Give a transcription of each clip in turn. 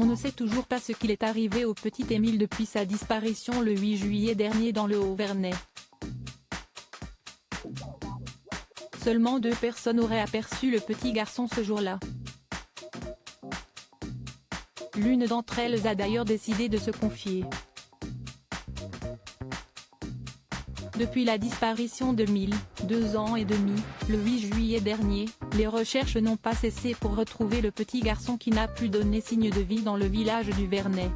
On ne sait toujours pas ce qu'il est arrivé au petit Émile depuis sa disparition le 8 juillet dernier dans le Haut-Vernay. Seulement 2 personnes auraient aperçu le petit garçon ce jour-là. L'une d'entre elles a d'ailleurs décidé de se confier. Depuis la disparition d'Émile, 2 ans et demi, le 8 juillet dernier, les recherches n'ont pas cessé pour retrouver le petit garçon qui n'a plus donné signe de vie dans le village du Vernay.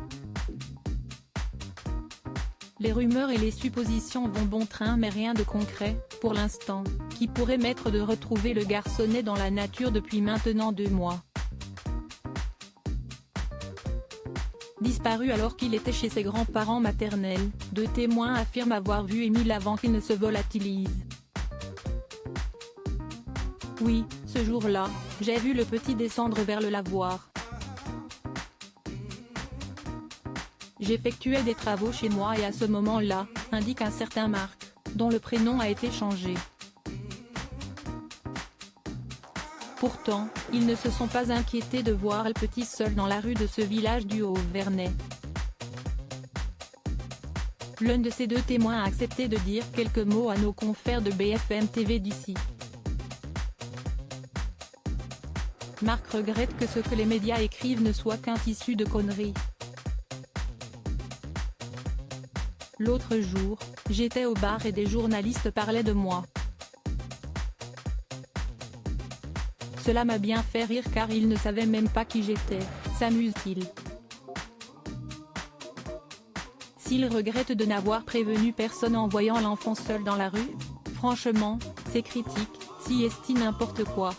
Les rumeurs et les suppositions vont bon train mais rien de concret, pour l'instant, qui pourrait mettre de retrouver le garçonnet dans la nature depuis maintenant 2 mois. Disparu alors qu'il était chez ses grands-parents maternels, 2 témoins affirment avoir vu Émile avant qu'il ne se volatilise. Oui, ce jour-là, j'ai vu le petit descendre vers le lavoir. J'effectuais des travaux chez moi et à ce moment-là, indique un certain Marc, dont le prénom a été changé. Pourtant, ils ne se sont pas inquiétés de voir le petit seul dans la rue de ce village du Haut-Vernay. L'un de ces 2 témoins a accepté de dire quelques mots à nos confrères de BFM TV d'ici. Marc regrette que ce que les médias écrivent ne soit qu'un tissu de conneries. L'autre jour, j'étais au bar et des journalistes parlaient de moi. Cela m'a bien fait rire car ils ne savaient même pas qui j'étais, s'amuse-t-il. S'il regrette de n'avoir prévenu personne en voyant l'enfant seul dans la rue, franchement, c'est critique, si est-il n'importe quoi.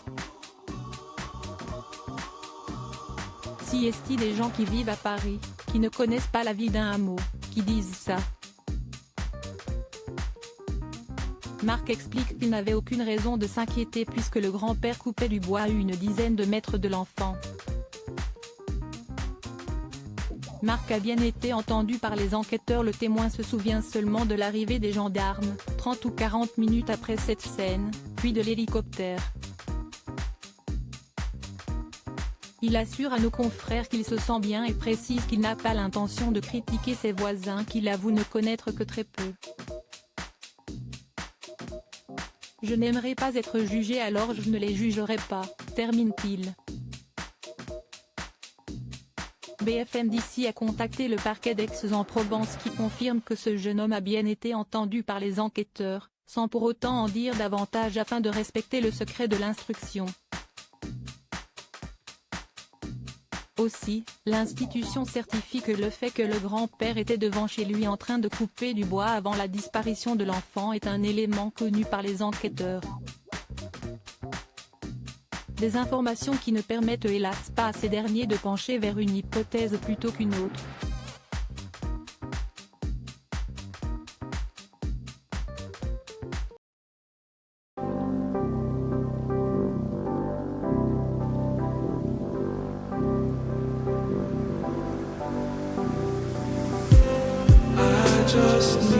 Si est-il des gens qui vivent à Paris, qui ne connaissent pas la vie d'un hameau, qui disent ça. Marc explique qu'il n'avait aucune raison de s'inquiéter puisque le grand-père coupait du bois à une dizaine de mètres de l'enfant. Marc a bien été entendu par les enquêteurs. Le témoin se souvient seulement de l'arrivée des gendarmes, 30 ou 40 minutes après cette scène, puis de l'hélicoptère. Il assure à nos confrères qu'il se sent bien et précise qu'il n'a pas l'intention de critiquer ses voisins qu'il avoue ne connaître que très peu. Je n'aimerais pas être jugé alors je ne les jugerai pas, termine-t-il. BFM d'ici a contacté le parquet d'Aix-en-Provence qui confirme que ce jeune homme a bien été entendu par les enquêteurs, sans pour autant en dire davantage afin de respecter le secret de l'instruction. Aussi, l'institution certifie que le fait que le grand-père était devant chez lui en train de couper du bois avant la disparition de l'enfant est un élément connu par les enquêteurs. Des informations qui ne permettent hélas pas à ces derniers de pencher vers une hypothèse plutôt qu'une autre. Just